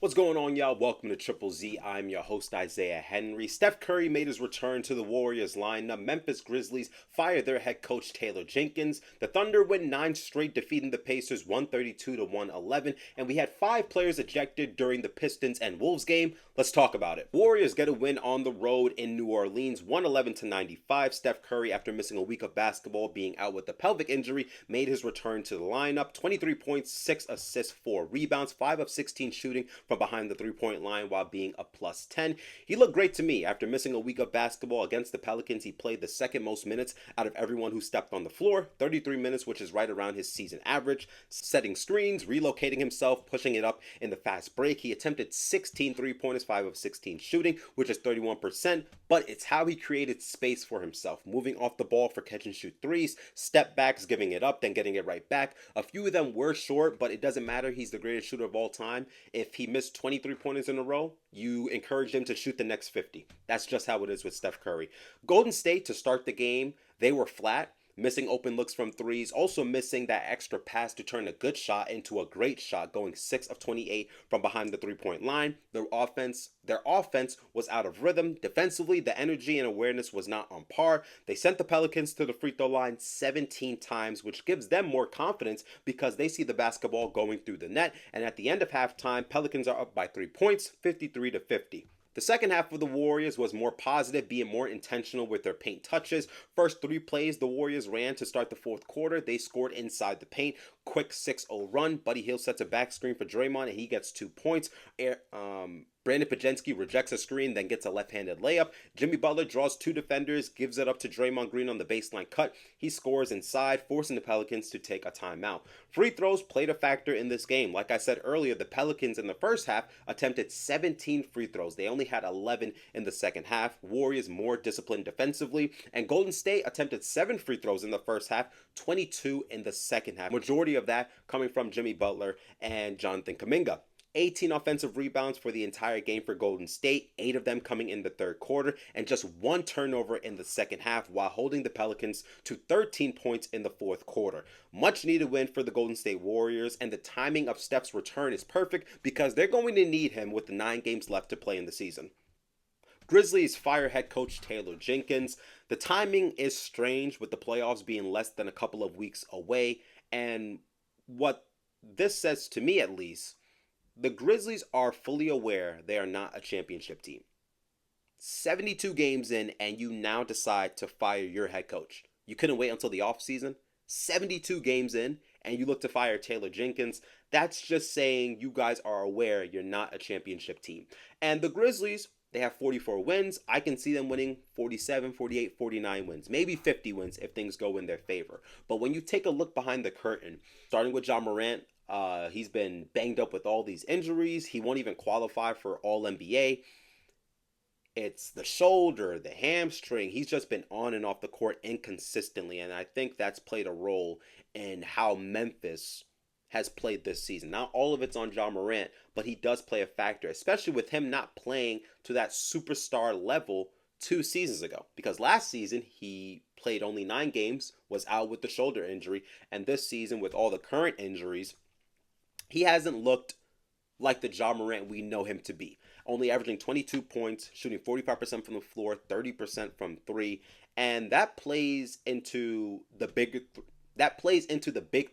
What's going on, y'all? Welcome to Triple Z. I'm your host, Isaiah Henry. Steph Curry made his return to the Warriors lineup. Memphis Grizzlies fired their head coach, Taylor Jenkins. The Thunder win 9 straight, defeating the Pacers 132 to 111. And we had 5 players ejected during the Pistons and Wolves game. Let's talk about it. Warriors get a win on the road in New Orleans, 111 to 95. Steph Curry, after missing a week of basketball, being out with a pelvic injury, made his return to the lineup. 23 points, 6 assists, 4 rebounds, 5 of 16 shooting from behind the three-point line while being a plus 10. He looked great to me. After missing a week of basketball against the Pelicans, he played the second most minutes out of everyone who stepped on the floor, 33 minutes, which is right around his season average, setting screens, relocating himself, pushing it up in the fast break. He attempted 16 three-pointers, 5 of 16 shooting, which is 31%, but it's how he created space for himself, moving off the ball for catch and shoot threes, step backs, giving it up, then getting it right back. A few of them were short, but it doesn't matter. He's the greatest shooter of all time. If he missed 23 pointers in a row, you encourage him to shoot the next 50. That's just how it is with Steph Curry. Golden State, to start the game, they were flat, missing open looks from threes, also missing that extra pass to turn a good shot into a great shot, going 6 of 28 from behind the three-point line. Their offense was out of rhythm. Defensively, the energy and awareness was not on par. They sent the Pelicans to the free throw line 17 times, which gives them more confidence because they see the basketball going through the net. And at the end of halftime, Pelicans are up by 3 points, 53 to 50. The second half of the Warriors was more positive, being more intentional with their paint touches. First 3 plays the Warriors ran to start the fourth quarter, they scored inside the paint. Quick 6-0 run. Buddy Hield sets a back screen for Draymond, and he gets 2 points. Brandon Pajensky rejects a screen, then gets a left-handed layup. Jimmy Butler draws 2 defenders, gives it up to Draymond Green on the baseline cut. He scores inside, forcing the Pelicans to take a timeout. Free throws played a factor in this game. Like I said earlier, the Pelicans in the first half attempted 17 free throws. They only had 11 in the second half. Warriors more disciplined defensively. And Golden State attempted 7 free throws in the first half, 22 in the second half. Majority of that coming from Jimmy Butler and Jonathan Kuminga. 18 offensive rebounds for the entire game for Golden State, 8 of them coming in the third quarter, and just 1 turnover in the second half while holding the Pelicans to 13 points in the fourth quarter. Much needed win for the Golden State Warriors, and the timing of Steph's return is perfect because they're going to need him with the 9 games left to play in the season. Grizzlies fire head coach Taylor Jenkins. The timing is strange with the playoffs being less than a couple of weeks away, and what this says to me at least, the Grizzlies are fully aware they are not a championship team. 72 games in, and you now decide to fire your head coach. You couldn't wait until the offseason. 72 games in, and you look to fire Taylor Jenkins. That's just saying you guys are aware you're not a championship team. And the Grizzlies, they have 44 wins. I can see them winning 47, 48, 49 wins. Maybe 50 wins if things go in their favor. But when you take a look behind the curtain, starting with Ja Morant, he's been banged up with all these injuries. He won't even qualify for All-NBA. It's the shoulder, the hamstring. He's just been on and off the court inconsistently, and I think that's played a role in how Memphis has played this season. Not all of it's on Ja Morant, but he does play a factor, especially with him not playing to that superstar level 2 seasons ago. Because last season, he played only 9 games, was out with the shoulder injury, and this season, with all the current injuries, he hasn't looked like the Ja Morant we know him to be. Only averaging 22 points, shooting 45% from the floor, 30% from 3, and that plays into the big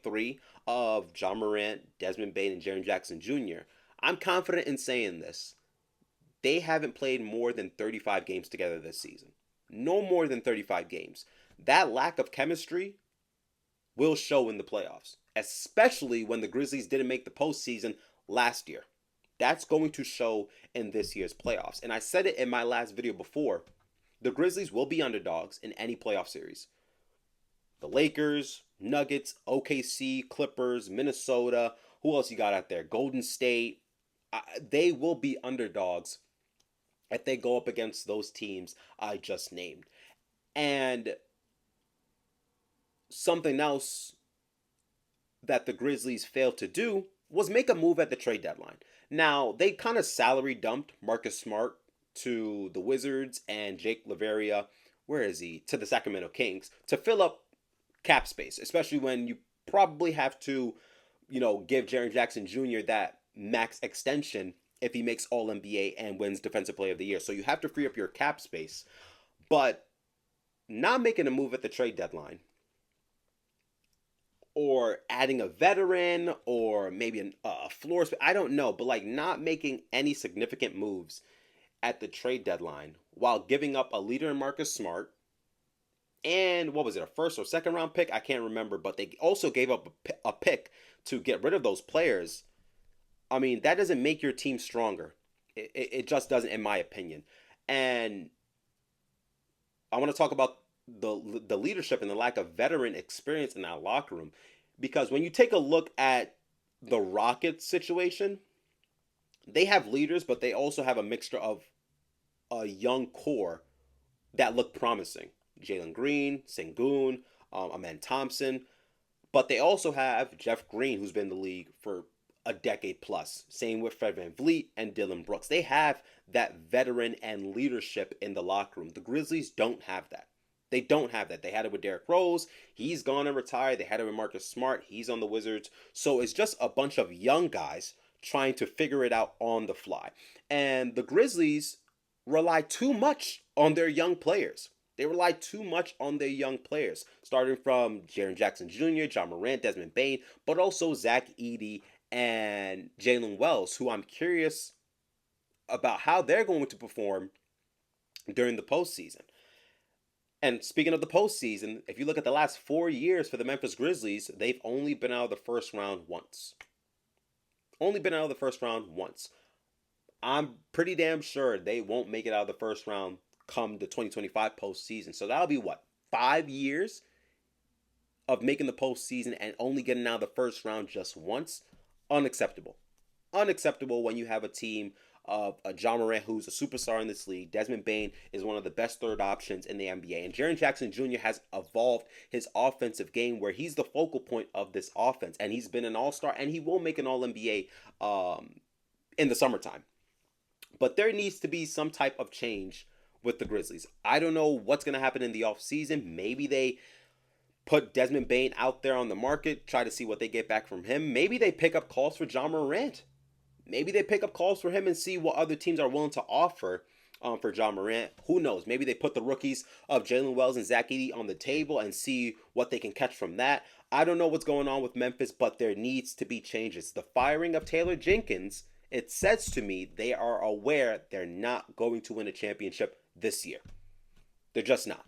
3 of Ja Morant, Desmond Bane, and Jaren Jackson Jr. I'm confident in saying this. They haven't played more than 35 games together this season. No more than 35 games. That lack of chemistry will show in the playoffs, especially when the Grizzlies didn't make the postseason last year. That's going to show in this year's playoffs. And I said it in my last video before, the Grizzlies will be underdogs in any playoff series. The Lakers, Nuggets, OKC, Clippers, Minnesota, who else you got out there? Golden State. They will be underdogs if they go up against those teams I just named. And something else that the Grizzlies failed to do was make a move at the trade deadline. Now, they kind of salary dumped Marcus Smart to the Wizards and Jake LaVeria, to the Sacramento Kings to fill up cap space, especially when you probably have to, give Jaren Jackson Jr. that max extension if he makes All NBA and wins Defensive Player of the Year. So you have to free up your cap space. But not making a move at the trade deadline, or adding a veteran, or maybe a floor space, I don't know, but like not making any significant moves at the trade deadline while giving up a leader in Marcus Smart, and what was it, a first or second round pick? I can't remember, but they also gave up a pick to get rid of those players. I mean, that doesn't make your team stronger. It just doesn't, in my opinion. And I want to talk about the leadership and the lack of veteran experience in that locker room. Because when you take a look at the Rockets situation, they have leaders, but they also have a mixture of a young core that look promising. Jalen Green, Sengun, Amen Thompson. But they also have Jeff Green, who's been in the league for a decade plus. Same with Fred VanVleet and Dillon Brooks. They have that veteran and leadership in the locker room. The Grizzlies don't have that. They don't have that. They had it with Derrick Rose. He's gone and retired. They had it with Marcus Smart. He's on the Wizards. So it's just a bunch of young guys trying to figure it out on the fly. And the Grizzlies rely too much on their young players. They rely too much on their young players, starting from Jaren Jackson Jr., John Morant, Desmond Bane, but also Zach Edey and Jalen Wells, who I'm curious about how they're going to perform during the postseason. And speaking of the postseason, if you look at the last 4 years for the Memphis Grizzlies, they've only been out of the first round once. Only been out of the first round once. I'm pretty damn sure they won't make it out of the first round come the 2025 postseason. So that'll be what, 5 years of making the postseason and only getting out of the first round just once? Unacceptable. Unacceptable when you have a team of a John Morant, who's a superstar in this league. Desmond Bane is one of the best third options in the NBA. And Jaren Jackson Jr. has evolved his offensive game where he's the focal point of this offense. And he's been an all-star, and he will make an all-NBA in the summertime. But there needs to be some type of change with the Grizzlies. I don't know what's going to happen in the offseason. Maybe they put Desmond Bane out there on the market, try to see what they get back from him. Maybe they pick up calls for John Morant. Maybe they pick up calls for him and see what other teams are willing to offer for John Morant. Who knows? Maybe they put the rookies of Jalen Wells and Zach Edey on the table and see what they can catch from that. I don't know what's going on with Memphis, but there needs to be changes. The firing of Taylor Jenkins, it says to me they are aware they're not going to win a championship this year. They're just not.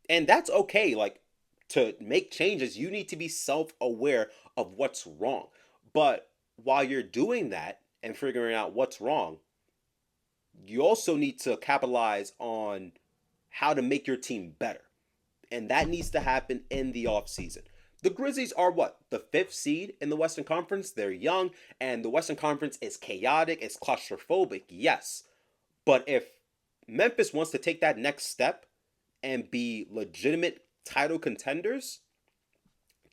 And that's okay. Like, to make changes, you need to be self-aware of what's wrong. But while you're doing that and figuring out what's wrong, you also need to capitalize on how to make your team better. And that needs to happen in the offseason. The Grizzlies are what? The 5th seed in the Western Conference. They're young, and the Western Conference is chaotic, it's claustrophobic, yes. But if Memphis wants to take that next step and be legitimate title contenders,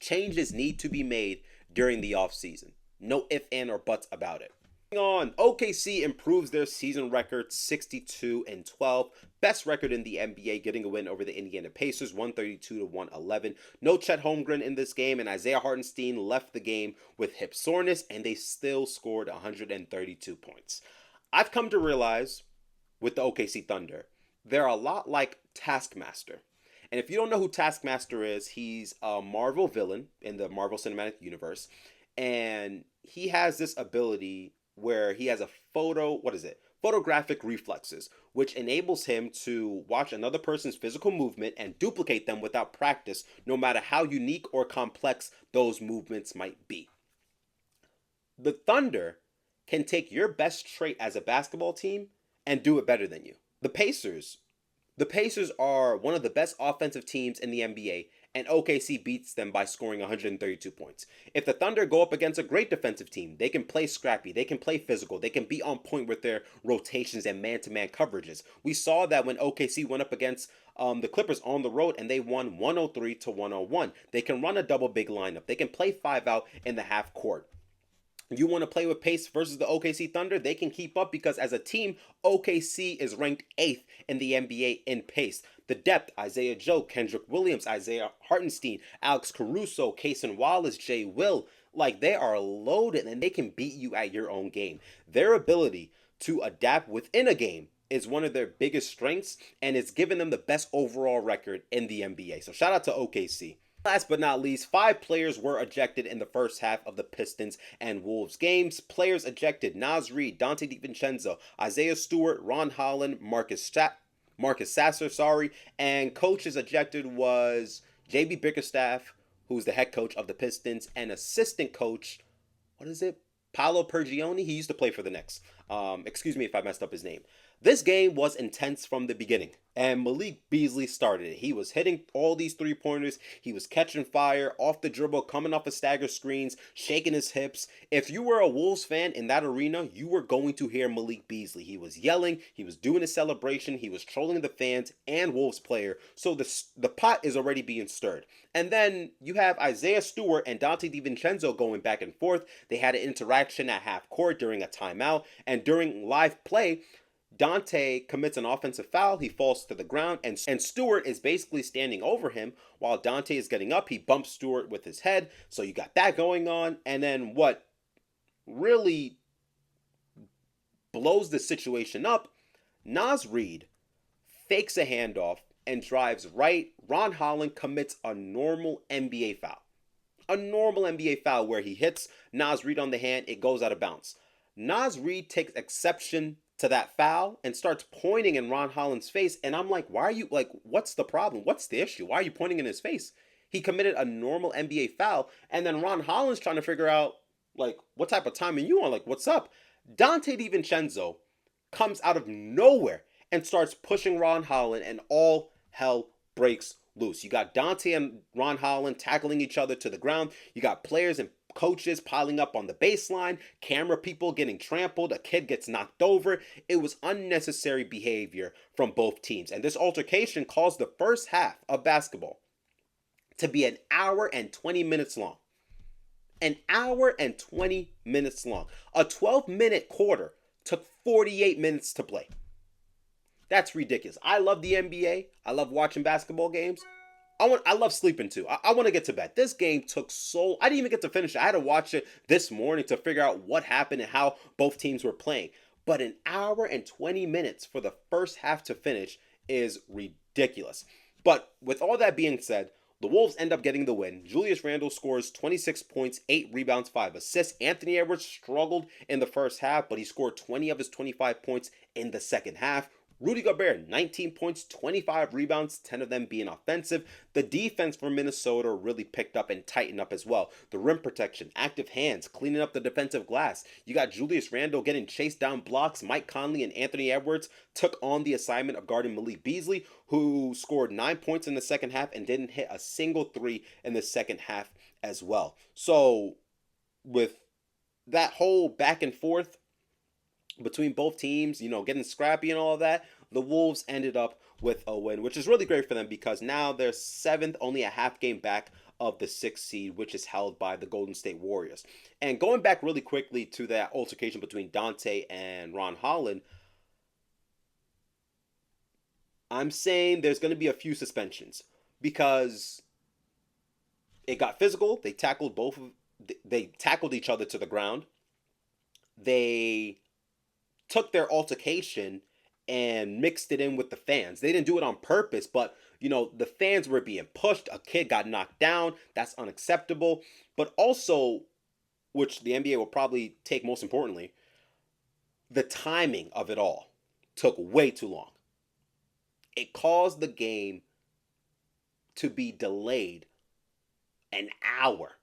changes need to be made during the offseason. No ifs, and or buts about it. On, OKC improves their season record 62-12, best record in the NBA, getting a win over the Indiana Pacers 132-111. No Chet Holmgren in this game, and Isaiah Hartenstein left the game with hip soreness, and they still scored 132 points. I've come to realize with the OKC Thunder, they're a lot like Taskmaster. And if you don't know who Taskmaster is, he's a Marvel villain in the Marvel Cinematic Universe. And he has this ability where he has a photographic reflexes, which enables him to watch another person's physical movement and duplicate them without practice, no matter how unique or complex those movements might be. The Thunder can take your best trait as a basketball team and do it better than you. The Pacers are one of the best offensive teams in the NBA, and OKC beats them by scoring 132 points. If the Thunder go up against a great defensive team, they can play scrappy, they can play physical, they can be on point with their rotations and man-to-man coverages. We saw that when OKC went up against the Clippers on the road, and they won 103-101. They can run a double big lineup. They can play 5 out in the half court. You want to play with pace versus the OKC Thunder? They can keep up because as a team, OKC is ranked 8th in the NBA in pace. The depth, Isaiah Joe, Kendrick Williams, Isaiah Hartenstein, Alex Caruso, Cason Wallace, Jay Will, Like, they are loaded and they can beat you at your own game. Their ability to adapt within a game is one of their biggest strengths, and it's given them the best overall record in the NBA. So shout out to OKC. Last but not least, 5 players were ejected in the first half of the Pistons and Wolves games. Players ejected: Naz Reid, Dante DiVincenzo, Isaiah Stewart, Ron Holland, Marcus Sasser, and coaches ejected was JB Bickerstaff, who's the head coach of the Pistons, and assistant coach, what is it? Paolo Pergioni. He used to play for the Knicks. Excuse me if I messed up his name. This game was intense from the beginning, and Malik Beasley started it. He was hitting all these three-pointers. He was catching fire off the dribble, coming off of stagger screens, shaking his hips. If you were a Wolves fan in that arena, you were going to hear Malik Beasley. He was yelling. He was doing a celebration. He was trolling the fans and Wolves player. So the pot is already being stirred. And then you have Isaiah Stewart and Dante DiVincenzo going back and forth. They had an interaction at half court during a timeout, and during live play, Dante commits an offensive foul. He falls to the ground, and Stewart is basically standing over him while Dante is getting up. He bumps Stewart with his head. So you got that going on. And then what really blows the situation up, Naz Reid fakes a handoff and drives right. Ron Holland commits a normal NBA foul. A normal NBA foul where he hits Naz Reid on the hand. It goes out of bounds. Naz Reid takes exception to that foul and starts pointing in Ron Holland's face. And I'm like, why are you, like, what's the problem? What's the issue? Why are you pointing in his face? He committed a normal NBA foul. And then Ron Holland's trying to figure out, like, what type of timing you on? Like, what's up? Dante DiVincenzo comes out of nowhere and starts pushing Ron Holland, and all hell breaks loose. You got Dante and Ron Holland tackling each other to the ground. You got players and coaches piling up on the baseline, camera people getting trampled, a kid gets knocked over. It was unnecessary behavior from both teams. And this altercation caused the first half of basketball to be an hour and 20 minutes long. An hour and 20 minutes long. A 12-minute quarter took 48 minutes to play. That's ridiculous. I love the NBA. I love watching basketball games. I love sleeping too. I want to get to bed. This game took I didn't even get to finish it. I had to watch it this morning to figure out what happened and how both teams were playing. But an hour and 20 minutes for the first half to finish is ridiculous. But with all that being said, the Wolves end up getting the win. Julius Randle scores 26 points, 8 rebounds, 5 assists. Anthony Edwards struggled in the first half, but he scored 20 of his 25 points in the second half. Rudy Gobert, 19 points, 25 rebounds, 10 of them being offensive. The defense for Minnesota really picked up and tightened up as well. The rim protection, active hands, cleaning up the defensive glass. You got Julius Randle getting chased down blocks. Mike Conley and Anthony Edwards took on the assignment of guarding Malik Beasley, who scored 9 points in the second half and didn't hit a single three in the second half as well. So with that whole back and forth between both teams, getting scrappy and all of that, the Wolves ended up with a win, which is really great for them because now they're 7th, only a half game back of the 6th seed, which is held by the Golden State Warriors. And going back really quickly to that altercation between Dante and Ron Holland, I'm saying there's going to be a few suspensions because it got physical. They tackled each other to the ground. They took their altercation and mixed it in with the fans. They didn't do it on purpose, but the fans were being pushed. A kid got knocked down. That's unacceptable. But also, which the NBA will probably take most importantly, the timing of it all took way too long. It caused the game to be delayed an hour,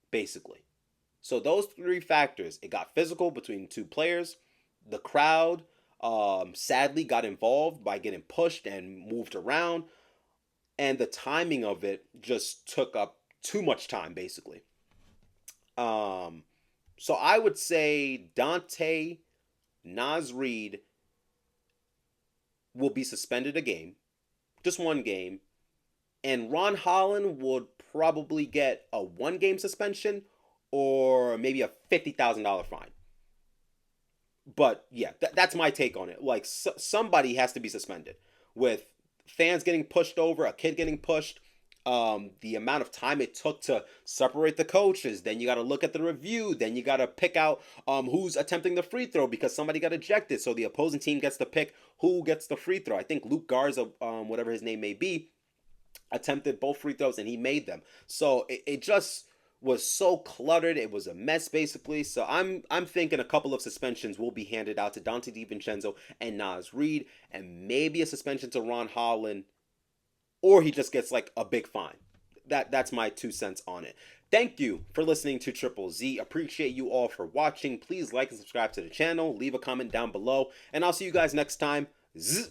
basically. So those 3 factors, it got physical between 2 players. The crowd sadly got involved by getting pushed and moved around. And the timing of it just took up too much time, basically. So I would say Dante, Naz Reid will be suspended a game. Just 1 game. And Ron Holland would probably get a 1-game suspension or maybe a $50,000 fine. But yeah, that's my take on it. Like, somebody has to be suspended. With fans getting pushed over, a kid getting pushed, the amount of time it took to separate the coaches. Then you got to look at the review. Then you got to pick out who's attempting the free throw because somebody got ejected. So the opposing team gets to pick who gets the free throw. I think Luke Garza, whatever his name may be, attempted both free throws and he made them. So it just was so cluttered. It was a mess basically. So I'm thinking a couple of suspensions will be handed out to Dante DiVincenzo and Naz Reid, and maybe a suspension to Ron Holland, or he just gets like a big fine. That's my 2 cents on it. Thank you for listening to Triple Z. Appreciate you all for watching. Please like and subscribe to the channel. Leave a comment down below, and I'll see you guys next time. Zzz.